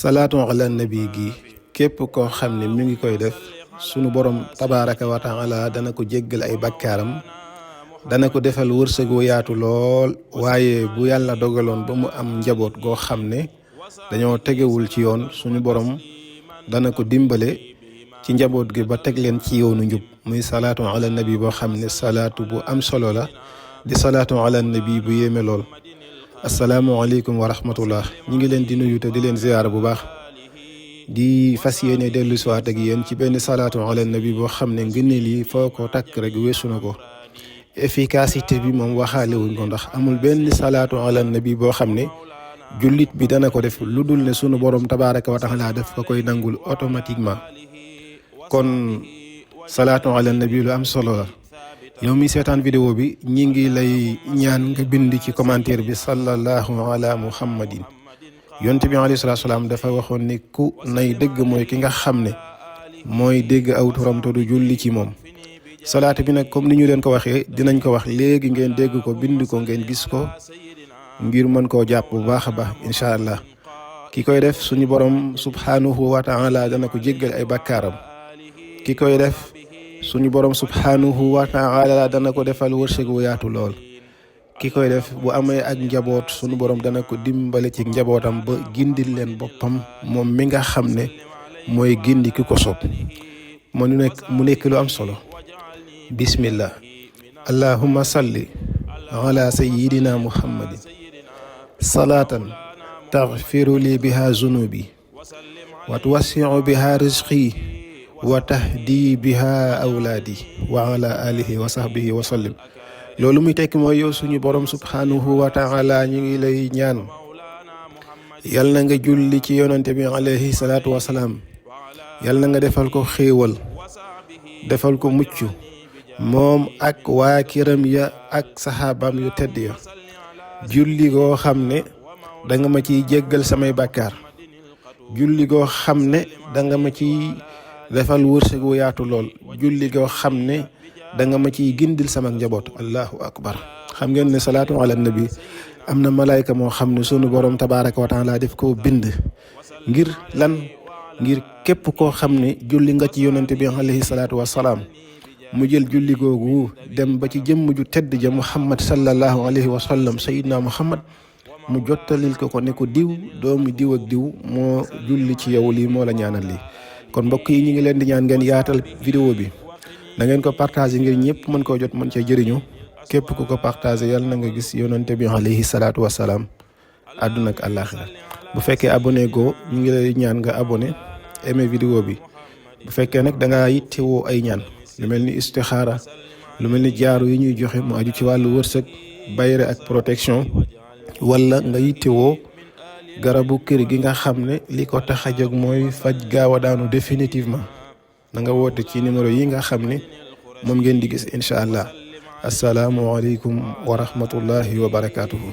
salaatu ala nabi gi képp koo xam ne mi ngi koy def sunu borom tabaaraka wa taala dana ko jéggal ay bakkaaram dana ko defal wërsëg wu yaatu lool waaye bu yàlla dogaloon ba mu am njaboot goo xam ne dañoo tegewul ci yoon suñu borom dana ko dimbale ci njaboot gi ba teg leen ci yoonu njub muy salaatu ala nabi boo xam ne salaatu bu am solo la di salaatu ala nabi bu yéeme lool. asalaamaaleykum wa rahmatullah ñi ngi leen di nuyu te di leen ziyaara bu baax di fas yéene dellu siwaat ak yéen ci benn salaatu ala nabi boo xam ne ngëneel yi foo ko takk rek weesu na ko. efficacité bi moom waxaale wuñ ko ndax amul benn salaatu ala nabi boo xam ne jullit bi dana ko def lu dul ne sunu borom tabaaraka wa taala def ko koy nangul automatiquement. kon salaatu ala nabi lu am solo la. yow mi seetaan vidéo bi ñi ngi lay ñaan nga bind ci commentaire bi sallallahu ala muhammadin. yonent bi alayhi salaatu salaam dafa waxoon ni ku nay dëgg mooy ki nga xam ne mooy dégg aw turam te du julli ci moom. salaatu bi nag comme ni ñu leen ko waxee dinañ ko wax léegi ngeen dégg ko bind ko ngeen gis ko ngir mën koo jàpp bu baax a baax incha allah. ki koy def suñu borom subhanahu wa taala dana ko jéggal ay bakkaaram. ki koy def suñu borom subhanahu wa taala dana ko defal wërsëg wu yaatu lool. ki koy def bu amee ak njaboot suñu borom dana ko dimbale ci njabootam ba gindil leen boppam moom mi nga xam ne mooy gindi ki ko sopp mu nekk lu am solo. bismillah allahumma salli ala sayyidina muhammadin salatan taghfiru li biha zunubi wa tuwassi'u biha rizqi wa tahdi biha awlaadi wa ala alihi wa sahbihi wa sallim. loolu muy tekki mooy yow suñu borom subhanahu wa taala ñu ngi lay ñaan yal na nga julli ci yonante bi alayhi salaatu wa salaam. yal na nga defal ko xéewal defal ko mucc moom ak waa kiram ya ak saxaabaam yu tedd ya. julli goo xam ne danga ma ciy jéggal samay bàkkaar. julli goo xam ne danga ma ciy defal wërsëg wu yaatu lool. julli goo xam ne danga ma ciy gindil sama njaboot. allahu akbar. xam ngeen ne salaatu ala nabi am na malayka moo xam ne sunu borom tabaaraka wa taala def koo bind ngir lan ngir képp koo xam ne julli nga ci yonante bi alayhi salaatu wa salaam mu jël julli googu dem ba ci jëmm ju tedd ja muhammad sallallahu alayhi wa sallam sayyidina muhammad mu jottalil ko ne ko diw doomi diw ak diw moo julli ci yow lii moo la ñaanal lii. kon mbokk yi ñu ngi leen di ñaan ngeen yaatal vidéo bi na ngeen ko partagé ngir ñëpp mën koo jot mën cee jëriñu. képp ku ko partagé yàlla na nga gis yonante bi alayhi salaatu wa salaam àdduna ak àllaaxira. bu fekkee abonné goo ñu ngi lay ñaan nga abonné aimé vidéo bi. bu fekkee nag da ngaa yittewoo ay ñaan lu mel ni istixaara lu mel ni jaaru yi ñuy joxe mu aju ci wàllu wërsëg bayre ak protection wala nga yittewoo garabu kër gi nga xam ne li ko tax a jóg mooy faj gaaw a daanu définitivement na nga woote ci numéro yi nga xam ne moom ngeen di gis incha allah. asalaamualeykum wa rahmatullahi wa barakaatuhu.